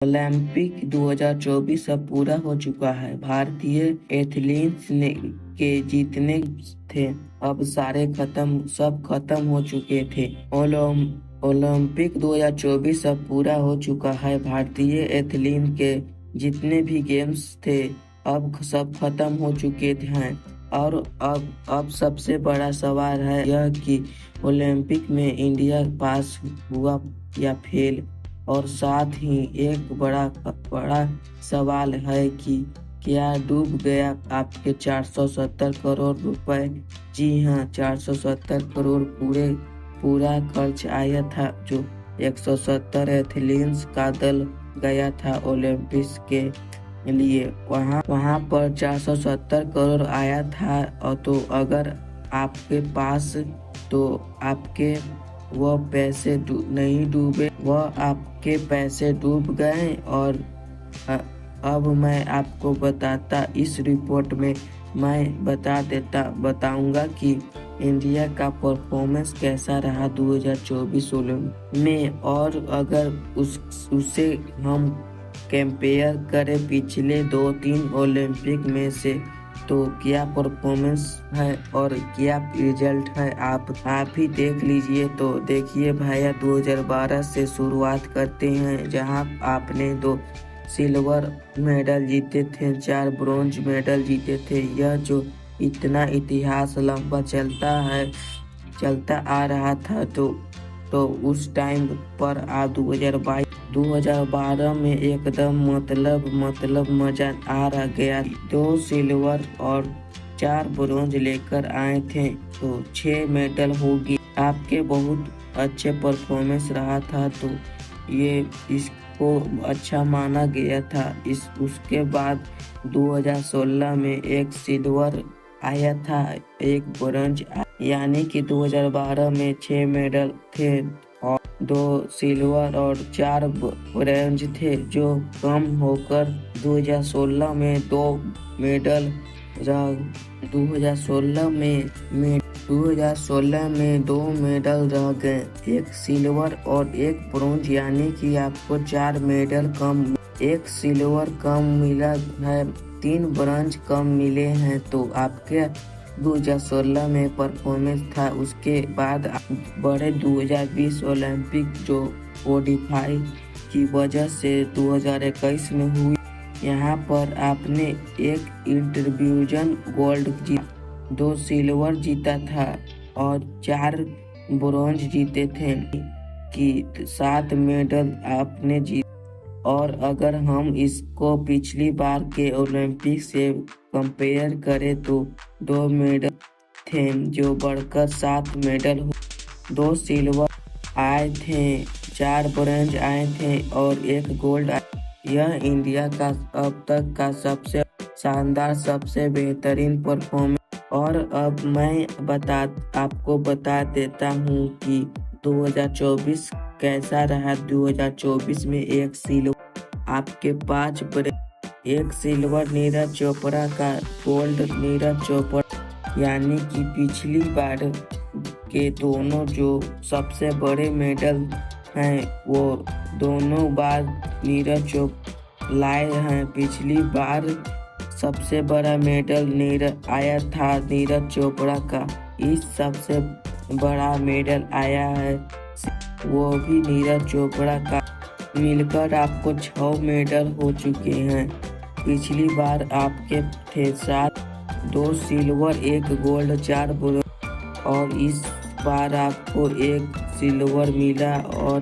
Olympic 2024 अब पूरा हो चुका है। भारतीय एथलीट्स के जीतने थे, अब सब खत्म हो चुके थे। ओलंपिक 2024 अब पूरा हो चुका है। भारतीय एथलीट के जितने भी गेम्स थे अब सब खत्म हो चुके हैं। और अब सबसे बड़ा सवाल है यह कि ओलंपिक में इंडिया पास हुआ या फेल। और साथ ही एक बड़ा सवाल है कि क्या डूब गया आपके 470 करोड़ रुपए। जी हाँ, 470 करोड़ पूरा खर्च आया था। जो 170 एथलीट्स का दल गया था ओलंपिक्स के लिए, वहाँ पर 470 करोड़ आया था। और तो अगर आपके पास तो आपके वह पैसे नहीं डूबे, वह आपके पैसे डूब गए। और अब मैं आपको इस रिपोर्ट में मैं बताऊंगा कि इंडिया का परफॉर्मेंस कैसा रहा 2024 ओलंपिक में। और अगर उससे हम कंपेयर करें पिछले 2-3 ओलंपिक में से, तो क्या परफॉर्मेंस है और क्या रिजल्ट है आप ही देख लीजिए। तो देखिए भैया, 2012 से शुरुआत करते हैं, जहां आपने 2 सिल्वर मेडल जीते थे, 4 ब्रॉन्ज मेडल जीते थे। यह जो इतना इतिहास लंबा चलता आ रहा था, तो उस टाइम पर आप 2012 में एकदम मतलब मजा आ गया। 2 सिल्वर और 4 ब्रॉन्ज लेकर आए थे, तो 6 मेडल होगी। आपके बहुत अच्छे परफॉर्मेंस रहा था, तो ये इसको अच्छा माना गया था। उसके बाद 2016 में 1 सिल्वर आया था, 1 ब्रॉन्ज, यानी कि 2012 में 6 मेडल थे और 2 सिल्वर और 4 ब्रॉन्ज थे, जो कम होकर 2016 में 2 मेडल रह 2016 में 2 मेडल रह गए, 1 सिल्वर और 1 ब्रॉन्ज, यानी कि आपको 4 मेडल कम, 1 सिल्वर कम मिला है, 3 ब्रॉन्ज कम मिले हैं। तो आपके 2016 में परफॉर्मेंस था। उसके बाद बड़े 2020 ओलंपिक जो कोडिफाई की वजह से 2021 में हुई, यहाँ पर आपने 1 इंडिविजुअल गोल्ड जीता, 2 सिल्वर जीता था और 4 ब्रॉन्ज जीते थे, कि 7 मेडल आपने जीते। और अगर हम इसको पिछली बार के ओलंपिक से कंपेयर करें, तो 2 मेडल थे जो बढ़कर 7 मेडल 2 सिल्वर आए थे, 4 ब्रॉन्ज आए थे और 1 गोल्ड। यह इंडिया का अब तक का सबसे शानदार, सबसे बेहतरीन परफॉर्मेंस। और अब मैं आपको बता देता हूँ कि 2024 कैसा रहा। 2024 में 1 सिल्वर आपके 5 ब्रॉन्ज, 1 सिल्वर नीरज चोपड़ा का, गोल्ड नीरज चोपड़ा, यानी कि पिछली बार के दोनों जो सबसे बड़े मेडल हैं, वो दोनों बार नीरज चोपड़ा लाए हैं। पिछली बार सबसे बड़ा मेडल आया था नीरज चोपड़ा का, इस सबसे बड़ा मेडल आया है वो भी नीरज चोपड़ा का। मिलकर आपको 6 मेडल हो चुके हैं। पिछली बार आपके थे 7, 2 सिल्वर, 1 गोल्ड, 4 ब्रॉन्ज, और इस बार आपको 1 सिल्वर मिला और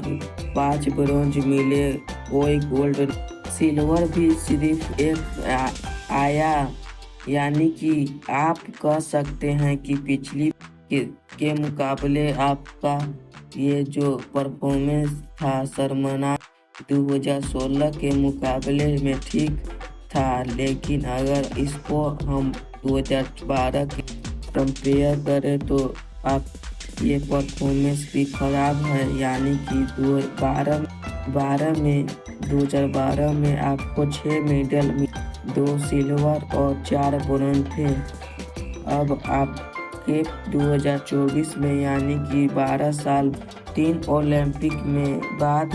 5 ब्रॉन्ज मिले, कोई गोल्ड। सिल्वर भी सिर्फ 1 आया, यानी कि आप कह सकते हैं कि पिछली के मुकाबले आपका ये जो परफॉर्मेंस था शर्मनाक 2016 के मुकाबले में ठीक था। लेकिन अगर इसको हम 2012 के कंपेयर करें, तो आप ये परफॉर्मेंस भी खराब है, यानी कि 2012 में आपको 6 मेडल, 2 सिल्वर और 4 ब्रॉन्ज थे। अब आपके 2024 में, यानी कि 12 साल 3 ओलंपिक में बाद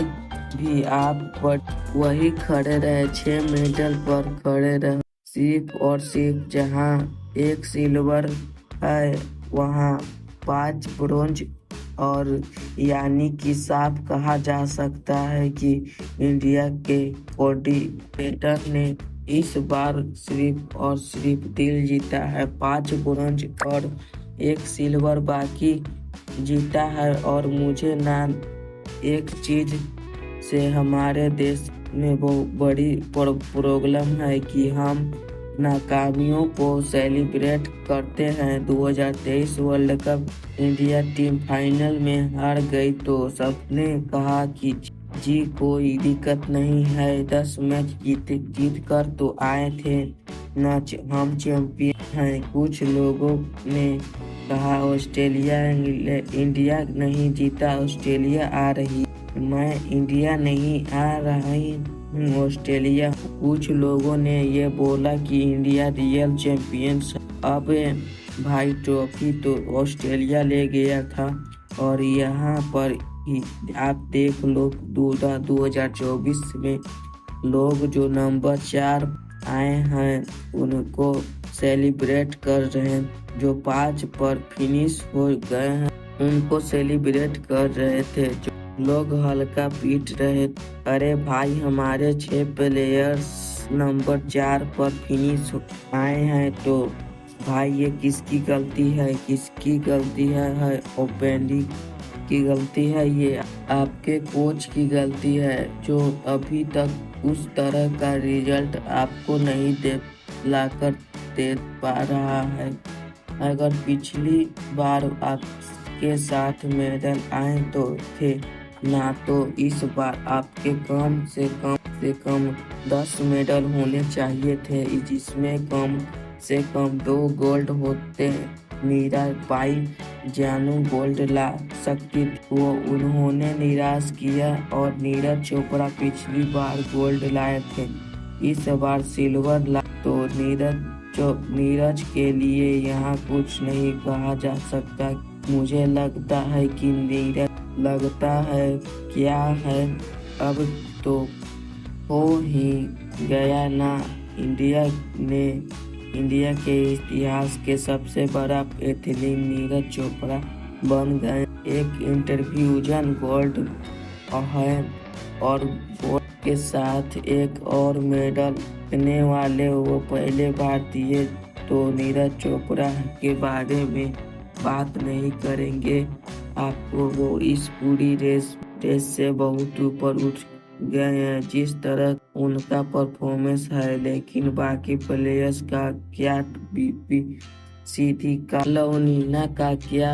भी आप पर वही खड़े रहे, 6 मेडल पर खड़े रहे। सिर्फ और सिर्फ जहां एक सिल्वर है वहां 5 ब्रोंज, और यानी कि साफ कहा जा सकता है कि इंडिया के कोऑर्डिनेटर ने इस बार सिर्फ और सिर्फ दिल जीता है। 5 ब्रोंज और 1 सिल्वर बाकी जीता है। और मुझे ना एक चीज से हमारे देश में बहुत बड़ी प्रॉब्लम है कि हम नाकामियों को सेलिब्रेट करते हैं। 2023 world cup India team final में हार गई तो सबने कहा कि जी कोई दिक्कत नहीं है, 10 मैच जीत कर तो आए थे ना, हम चैंपियन हैं। कुछ लोगों ने कहा ऑस्ट्रेलिया इंडिया नहीं जीता, ऑस्ट्रेलिया आ रही। मैं इंडिया नहीं आ रही हूँ, ऑस्ट्रेलिया। कुछ लोगों ने ये बोला कि इंडिया रियल चैंपियंस। अब भाई ट्रॉफी तो ऑस्ट्रेलिया ले गया था। और यहाँ पर आप देख लो 2024 में लोग जो नंबर 4 आए हैं उनको सेलिब्रेट कर रहे हैं। जो 5 पर फिनिश हो गए हैं उनको सेलिब्रेट कर रहे थे। जो लोग हल्का पीट रहे, अरे भाई हमारे 6 प्लेयर्स नंबर 4 पर फिनिश आए हैं तो भाई ये किसकी गलती है? किसकी गलती है ओपेंडिंग की गलती है, ये आपके कोच की गलती है जो अभी तक उस तरह का रिजल्ट आपको नहीं लाकर दे पा रहा है। अगर पिछली बार आपके साथ मेडल आए तो थे ना, तो इस बार आपके कम से कम 10 मेडल होने चाहिए थे, जिसमें कम से कम 2 गोल्ड होते। मीरा बाई जानू गोल्ड ला सकती वो उन्होंने निराश किया। और नीरज चोपड़ा पिछली बार गोल्ड लाए थे, इस बार सिल्वर ला, तो नीरज के लिए यहाँ कुछ नहीं कहा जा सकता। मुझे लगता है कि नीरज लगता है क्या है, अब तो हो ही गया ना। इंडिया के इतिहास के सबसे बड़ा एथलीट नीरज चोपड़ा बन गए। एक इंटरव्यूजन गोल्ड है और गोल्ड के साथ एक और मेडल जीतने वाले वो पहले भारतीय। तो नीरज चोपड़ा के बारे में बात नहीं करेंगे, आपको वो इस पूरी रेस से बहुत ऊपर उठ गए हैं जिस तरह उनका परफॉर्मेंस है। लेकिन बाकी प्लेयर्स का क्या, बीपी सीधी का, लवनीना का क्या,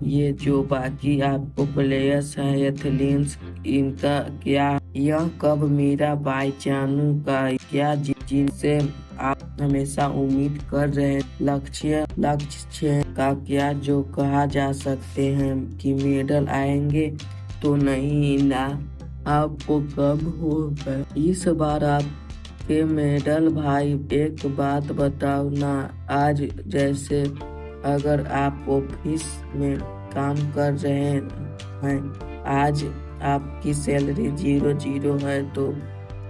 ये जो बाकी आपको प्लेयर्स हैं एथलीट्स इनका क्या, यह कब मीरा बाई चानू का क्या, जिनसे आप हमेशा उम्मीद कर रहे हैं लक्ष्य का क्या, जो कहा जा सकते हैं कि मेडल आएंगे तो नहीं ना, आपको कब होगा इस बार आपके मेडल? भाई एक बात बताओ ना, आज जैसे अगर आप ऑफिस में काम कर रहे हैं, आज आपकी सैलरी 0 है तो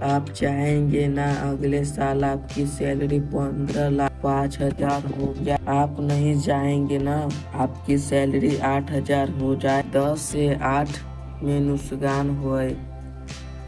आप चाहेंगे ना अगले साल आपकी सैलरी 15 लाख 5,000 हो जाए? आप नहीं चाहेंगे ना आपकी सैलरी 8,000 हो जाए, 10 से 8 में नुकसान होए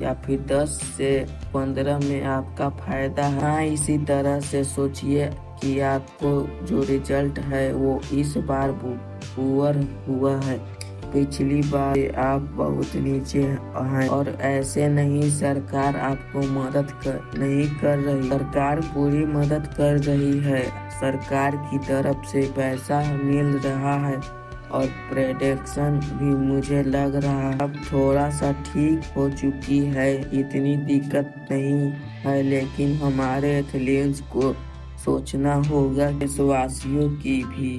या फिर 10 से 15 में आपका फायदा है। हाँ, इसी तरह से सोचिए कि आपको जो रिजल्ट है वो इस बार पुअर हुआ है, पिछली बार आप बहुत नीचे हैं। और ऐसे नहीं, सरकार आपको मदद नहीं कर रही, सरकार पूरी मदद कर रही है। सरकार की तरफ से पैसा मिल रहा है और प्रोडक्शन भी मुझे लग रहा है अब थोड़ा सा ठीक हो चुकी है, इतनी दिक्कत नहीं है। लेकिन हमारे एथलीट्स को सोचना होगा, देशवासियों की भी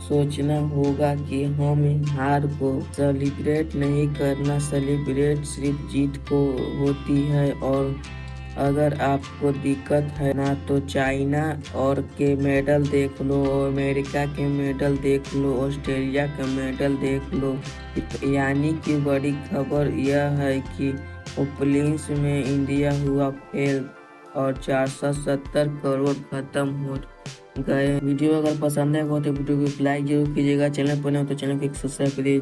सोचना होगा कि हम हार को सेलिब्रेट नहीं करना, सेलिब्रेट सिर्फ जीत को होती है। और अगर आपको दिक्कत है ना तो चाइना और के मेडल देख लो, अमेरिका के मेडल देख लो, ऑस्ट्रेलिया का मेडल देख लो। यानी कि बड़ी खबर यह है कि ओलंपिक्स में इंडिया हुआ फेल और 470 करोड़ खत्म हो गए। वीडियो अगर पसंद है तो वीडियो को लाइक जरूर कीजिएगा। चैनल पर नए हो तो चैनल को सब्सक्राइब करिए।